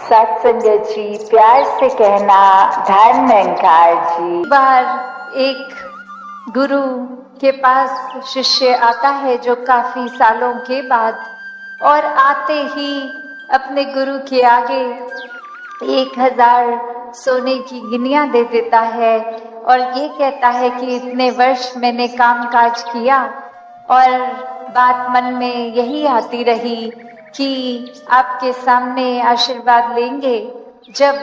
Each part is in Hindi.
सत्संगत जी, प्यार से कहना धर्म निरंकार जी। बार एक गुरु के पास शिष्य आता है जो काफी सालों के बाद, और आते ही अपने गुरु के आगे 1000 सोने की गिनियां दे देता है और ये कहता है कि इतने वर्ष मैंने काम काज किया और बात मन में यही आती रही कि आपके सामने आशीर्वाद लेंगे जब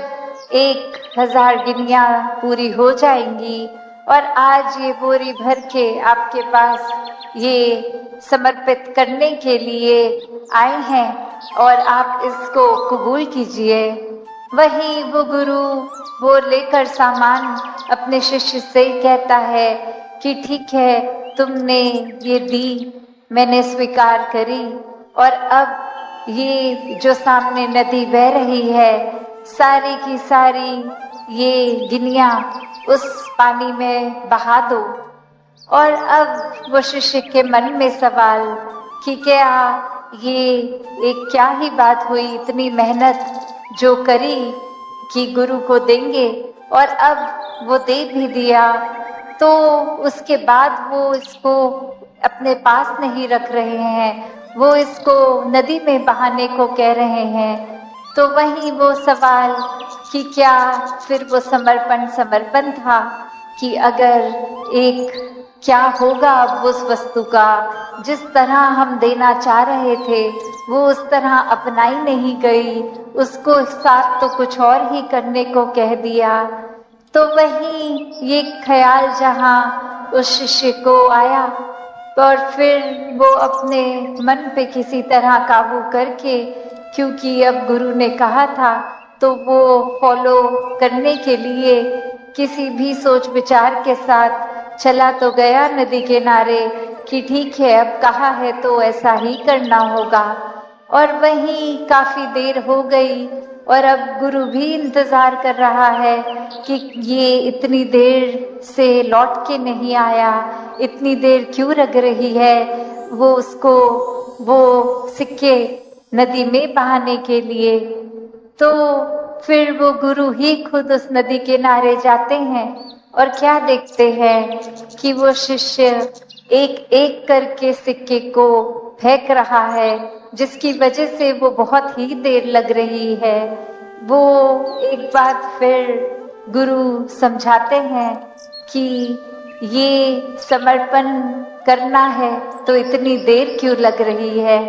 1000 गिनियां पूरी हो जाएंगी, और आज ये बोरी भर के आपके पास ये समर्पित करने के लिए आए हैं और आप इसको कबूल कीजिए। वही वो गुरु वो लेकर सामान अपने शिष्य से कहता है कि ठीक है, तुमने ये दी, मैंने स्वीकार करी, और अब ये जो सामने नदी बह रही है सारी की सारी ये गिनियां उस पानी में बहा दो। और अब वो शिष्य के मन में सवाल कि क्या ये एक क्या ही बात हुई, इतनी मेहनत जो करी कि गुरु को देंगे और अब वो दे भी दिया, तो उसके बाद वो इसको अपने पास नहीं रख रहे हैं, वो इसको नदी में बहाने को कह रहे हैं। तो वही वो सवाल कि क्या फिर वो समर्पण था कि अगर एक क्या होगा अब उस वस्तु का, जिस तरह हम देना चाह रहे थे वो उस तरह अपनाई नहीं गई, उसको साथ तो कुछ और ही करने को कह दिया। तो वही ये ख्याल जहाँ उस शिष्य को आया और फिर वो अपने मन पे किसी तरह काबू करके, क्योंकि अब गुरु ने कहा था तो वो फॉलो करने के लिए किसी भी सोच विचार के साथ चला तो गया नदी किनारे कि ठीक है, अब कहा है तो ऐसा ही करना होगा। और वहीं काफी देर हो गई और अब गुरु भी इंतजार कर रहा है कि ये इतनी देर से लौट के नहीं आया, इतनी देर क्यों लग रही है वो उसको वो सिक्के नदी में बहाने के लिए। तो फिर वो गुरु ही खुद उस नदी किनारे जाते हैं और क्या देखते हैं कि वो शिष्य एक एक करके सिक्के को फेंक रहा है, जिसकी वजह से वो बहुत ही देर लग रही है। वो एक बार फिर गुरु समझाते हैं कि ये समर्पण करना है तो इतनी देर क्यों लग रही है,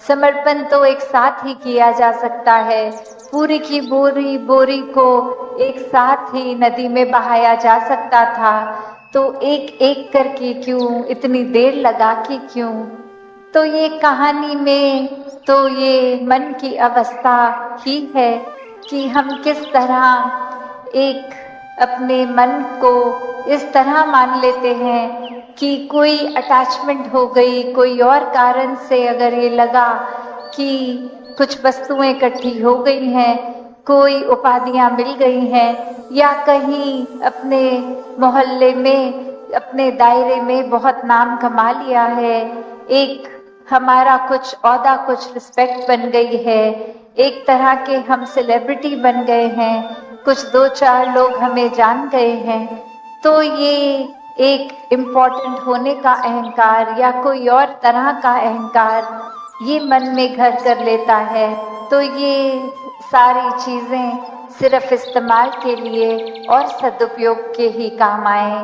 समर्पण तो एक साथ ही किया जा सकता है, पूरी की बोरी को एक साथ ही नदी में बहाया जा सकता था, तो एक एक करके क्यों, इतनी देर लगा के क्यों। तो ये कहानी में तो ये मन की अवस्था ही है कि हम किस तरह एक अपने मन को इस तरह मान लेते हैं कि कोई अटैचमेंट हो गई, कोई और कारण से अगर ये लगा कि कुछ वस्तुएं इकट्ठी हो गई हैं, कोई उपाधियां मिल गई हैं, या कहीं अपने मोहल्ले में अपने दायरे में बहुत नाम कमा लिया है, एक हमारा कुछ औहदा कुछ रिस्पेक्ट बन गई है, एक तरह के हम सेलिब्रिटी बन गए हैं, कुछ 2-4 लोग हमें जान गए हैं, तो ये एक इम्पोर्टेंट होने का अहंकार या कोई और तरह का अहंकार ये मन में घर कर लेता है। तो ये सारी चीजें सिर्फ इस्तेमाल के लिए और सदुपयोग के ही काम आए।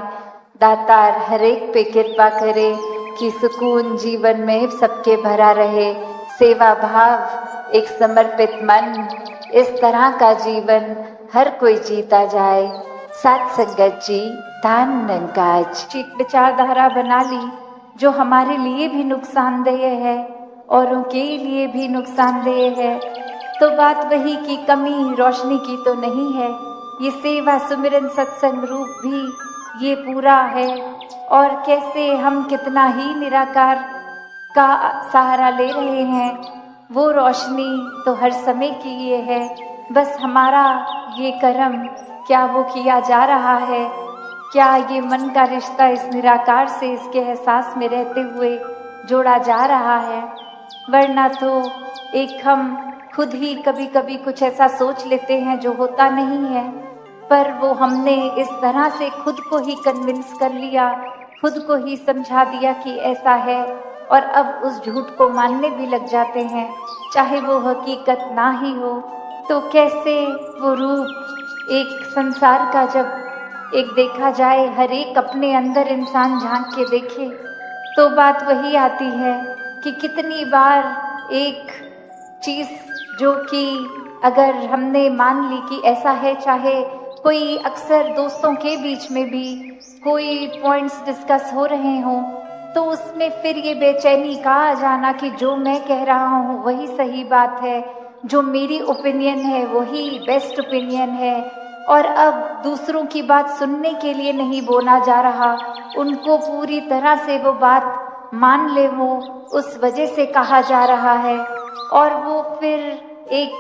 दातार हर एक पे कृपा करे कि सुकून जीवन में सबके भरा रहे, सेवा भाव, एक समर्पित मन, इस तरह का जीवन हर कोई जीता जाए। सत्संगत जी, धन निरंकार जी। विचारधारा बना ली जो हमारे लिए भी नुकसानदेह है, औरों के लिए भी नुकसानदेह है, तो बात वही की कमी रोशनी की तो नहीं है। ये सेवा सुमिरन सत्संग रूप भी ये पूरा है, और कैसे हम कितना ही निराकार का सहारा ले रहे हैं, वो रोशनी तो हर समय की ये है, बस हमारा ये कर्म क्या वो किया जा रहा है, क्या ये मन का रिश्ता इस निराकार से इसके एहसास में रहते हुए जोड़ा जा रहा है। वरना तो एक हम खुद ही कभी कभी कुछ ऐसा सोच लेते हैं जो होता नहीं है, पर वो हमने इस तरह से खुद को ही कन्विंस कर लिया, खुद को ही समझा दिया कि ऐसा है, और अब उस झूठ को मानने भी लग जाते हैं, चाहे वो हकीकत ना ही हो। तो कैसे वो रूप एक संसार का जब एक देखा जाए, हर एक अपने अंदर इंसान झांक के देखे, तो बात वही आती है कि कितनी बार एक चीज जो कि अगर हमने मान ली कि ऐसा है, चाहे कोई अक्सर दोस्तों के बीच में भी कोई पॉइंट्स डिस्कस हो रहे हों, तो उसमें फिर ये बेचैनी का आ जाना कि जो मैं कह रहा हूँ वही सही बात है, जो मेरी ओपिनियन है वही बेस्ट ओपिनियन है, और अब दूसरों की बात सुनने के लिए नहीं बोला जा रहा, उनको पूरी तरह से वो बात मान ले, वो उस वजह से कहा जा रहा है। और वो फिर एक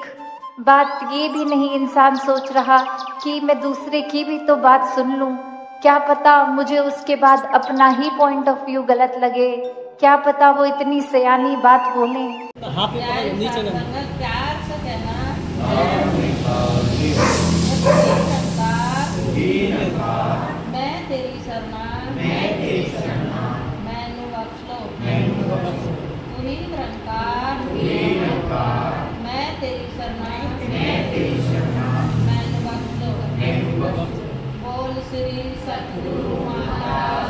बात ये भी नहीं इंसान सोच रहा कि मैं दूसरे की भी तो बात सुन लूं, क्या पता मुझे उसके बाद अपना ही पॉइंट ऑफ व्यू गलत लगे, क्या पता वो इतनी सयानी बात बोले। प्यार से कहना मैं तेरी शरणा मैनू बख्श लो तू ही निरंकार मैं तेरी शरणा मैनू बख्श लो। बोल श्री सतगुरु महाराज